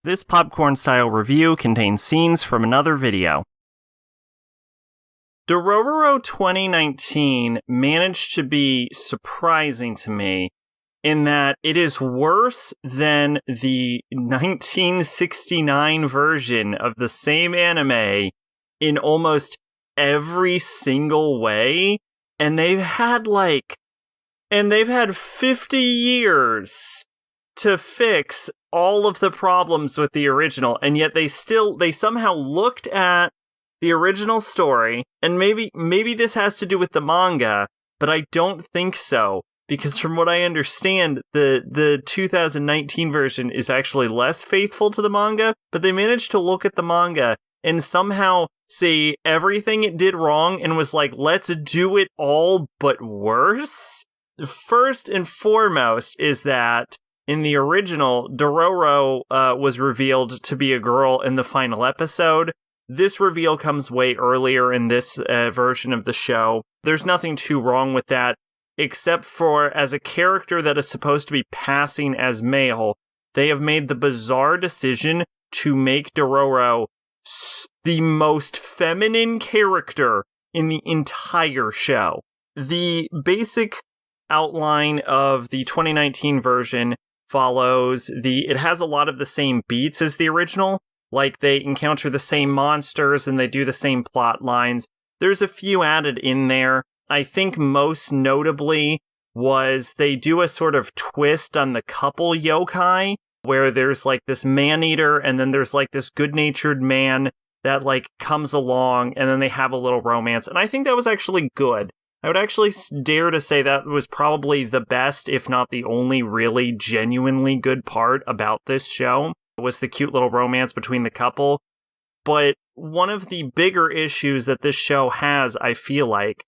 This popcorn-style review contains scenes from another video. Dororo 2019 managed to be surprising to me in that it is worse than the 1969 version of the same anime in almost every single way, and they've had 50 years to fix all of the problems with the original, and yet they somehow looked at the original story, and maybe this has to do with the manga, but I don't think so, because from what I understand, the 2019 version is actually less faithful to the manga, but they managed to look at the manga and somehow see everything it did wrong and was like, let's do it all but worse. First and foremost is that in the original, Dororo was revealed to be a girl in the final episode. This reveal comes way earlier in this version of the show. There's nothing too wrong with that, except for as a character that is supposed to be passing as male, they have made the bizarre decision to make Dororo the most feminine character in the entire show. The basic outline of the 2019 version follows it has a lot of the same beats as the original. Like, they encounter the same monsters and they do the same plot lines. There's a few added in there. I think most notably was they do a sort of twist on the couple yokai, where there's like this man-eater and then there's like this good-natured man that like comes along, and then they have a little romance. And I think that was actually good. I would actually dare to say that was probably the best, if not the only really genuinely good part about this show, was the cute little romance between the couple. But one of the bigger issues that this show has, I feel like,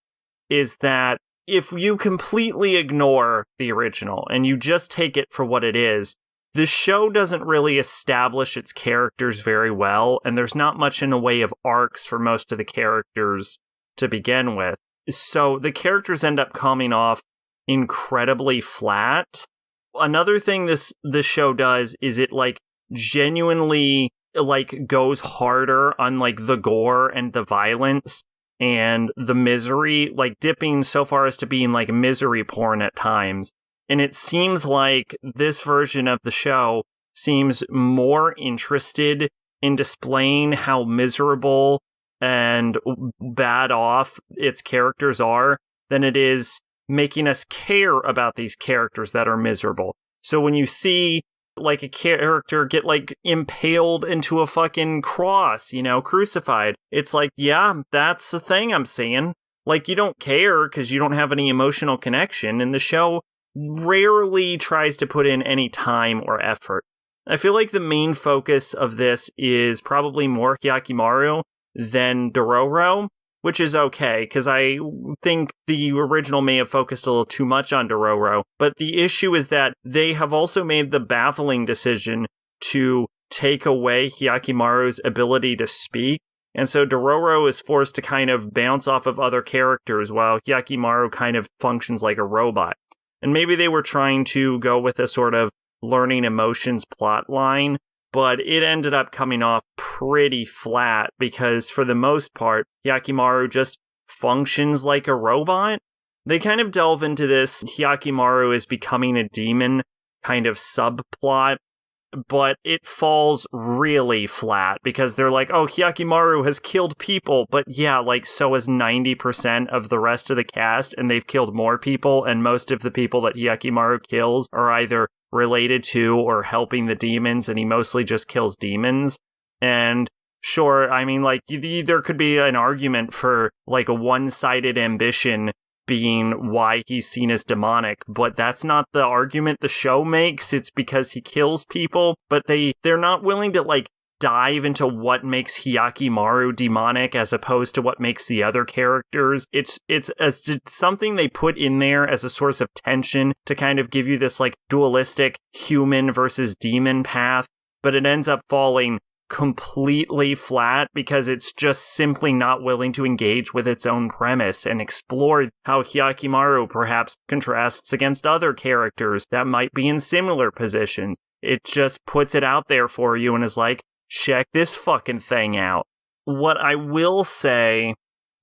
is that if you completely ignore the original and you just take it for what it is, the show doesn't really establish its characters very well, and there's not much in the way of arcs for most of the characters to begin with. So the characters end up coming off incredibly flat. Another thing this show does is it like genuinely like goes harder on like the gore and the violence and the misery, like dipping so far as to being like misery porn at times. And it seems like this version of the show seems more interested in displaying how miserable and bad off its characters are than it is making us care about these characters that are miserable. So when you see like a character get like impaled into a fucking cross, crucified, it's like, yeah, that's the thing I'm seeing. Like, you don't care because you don't have any emotional connection, and the show rarely tries to put in any time or effort. I feel like the main focus of this is probably more Hyakimaru than Dororo, which is okay, because I think the original may have focused a little too much on Dororo, but the issue is that they have also made the baffling decision to take away Hyakimaru's ability to speak, and so Dororo is forced to kind of bounce off of other characters while Hyakimaru kind of functions like a robot. And maybe they were trying to go with a sort of learning emotions plot line, but it ended up coming off pretty flat because, for the most part, Hyakimaru just functions like a robot. They kind of delve into this Hyakimaru is becoming a demon kind of subplot, but it falls really flat because they're like, oh, Hyakimaru has killed people, but yeah, like, so has 90% of the rest of the cast, and they've killed more people, and most of the people that Hyakimaru kills are either related to or helping the demons, and he mostly just kills demons. And sure, I mean, like, there could be an argument for like a one-sided ambition being why he's seen as demonic, but that's not the argument the show makes. It's because he kills people, but they're not willing to like dive into what makes Hyakimaru demonic as opposed to what makes the other characters. It's something they put in there as a source of tension to kind of give you this like dualistic human versus demon path, but it ends up falling completely flat because it's just simply not willing to engage with its own premise and explore how Hyakimaru perhaps contrasts against other characters that might be in similar positions. It just puts it out there for you and is like, check this fucking thing out. What I will say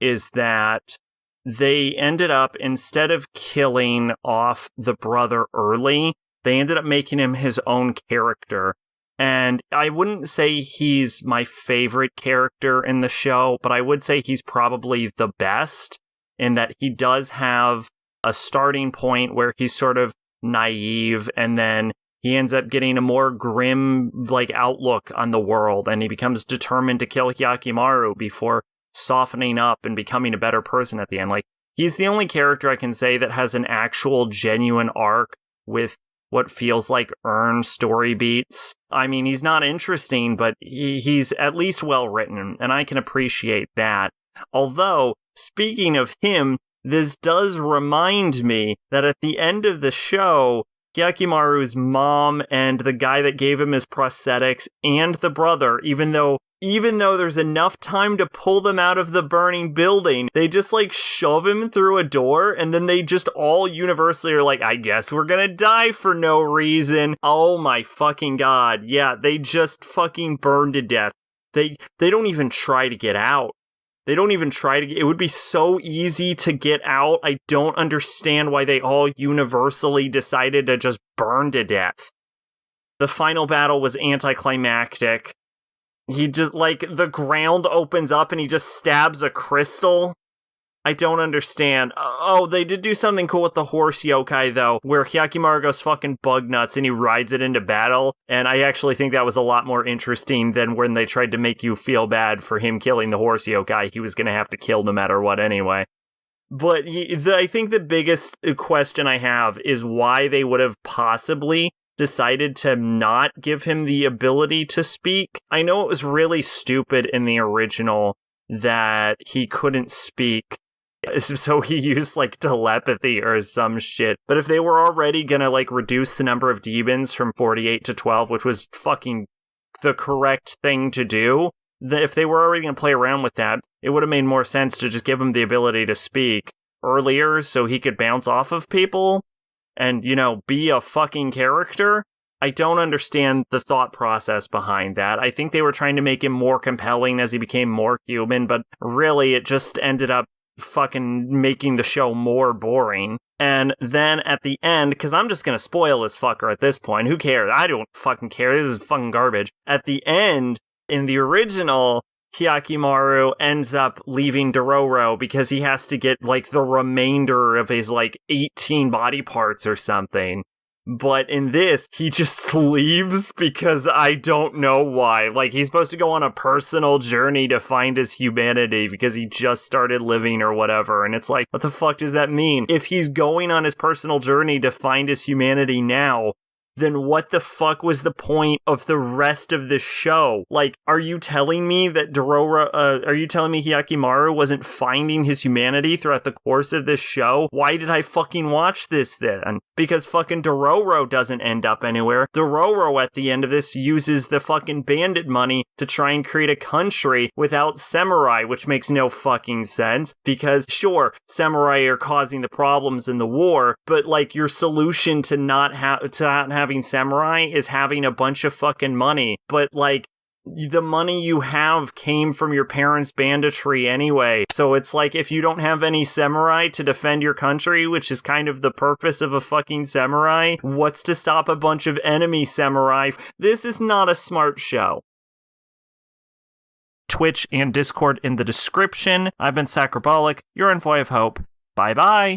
is that they ended up, instead of killing off the brother early, they ended up making him his own character. And I wouldn't say he's my favorite character in the show, but I would say he's probably the best in that he does have a starting point where he's sort of naive, and then he ends up getting a more grim, like, outlook on the world, and he becomes determined to kill Hyakimaru before softening up and becoming a better person at the end. Like, he's the only character I can say that has an actual genuine arc with what feels like earned story beats. I mean, he's not interesting, but he's at least well written, and I can appreciate that. Although, speaking of him, this does remind me that at the end of the show, Hyakimaru's mom and the guy that gave him his prosthetics and the brother, even though there's enough time to pull them out of the burning building, they just like shove him through a door, and then they just all universally are like, I guess we're gonna die for no reason. Oh my fucking god. Yeah, they just fucking burn to death. They don't even try to get out. They don't even try to. It would be so easy to get out. I don't understand why they all universally decided to just burn to death. The final battle was anticlimactic. He just, like, the ground opens up and he just stabs a crystal. I don't understand. Oh, they did do something cool with the horse yokai, though, where Hyakimaru goes fucking bug nuts and he rides it into battle. And I actually think that was a lot more interesting than when they tried to make you feel bad for him killing the horse yokai. He was going to have to kill no matter what anyway. But I think the biggest question I have is why they would have possibly decided to not give him the ability to speak. I know it was really stupid in the original that he couldn't speak, so he used like telepathy or some shit. But if they were already gonna like reduce the number of demons from 48 to 12, which was fucking the correct thing to do, if they were already gonna play around with that, it would have made more sense to just give him the ability to speak earlier so he could bounce off of people and, you know, be a fucking character. I don't understand the thought process behind that. I think they were trying to make him more compelling as he became more human, but really it just ended up fucking making the show more boring. And then at the end, because I'm just gonna spoil this fucker at this point, who cares? I don't fucking care. This is fucking garbage. At the end, in the original, Hyakimaru ends up leaving Dororo because he has to get, like, the remainder of his, like, 18 body parts or something. But in this, he just leaves because I don't know why. Like, he's supposed to go on a personal journey to find his humanity because he just started living or whatever. And it's like, what the fuck does that mean? If he's going on his personal journey to find his humanity now, then what the fuck was the point of the rest of this show? Like, are you telling me that are you telling me Hyakimaru wasn't finding his humanity throughout the course of this show? Why did I fucking watch this then? Because fucking Dororo doesn't end up anywhere. Dororo at the end of this uses the fucking bandit money to try and create a country without samurai, which makes no fucking sense. Because sure, samurai are causing the problems in the war, but like your solution to not having samurai is having a bunch of fucking money. But like, the money you have came from your parents' banditry anyway. So it's like, if you don't have any samurai to defend your country, which is kind of the purpose of a fucking samurai, what's to stop a bunch of enemy samurai? This is not a smart show. Twitch and Discord in the description. I've been Sacrobolic. You're Envoy of Hope. Bye bye.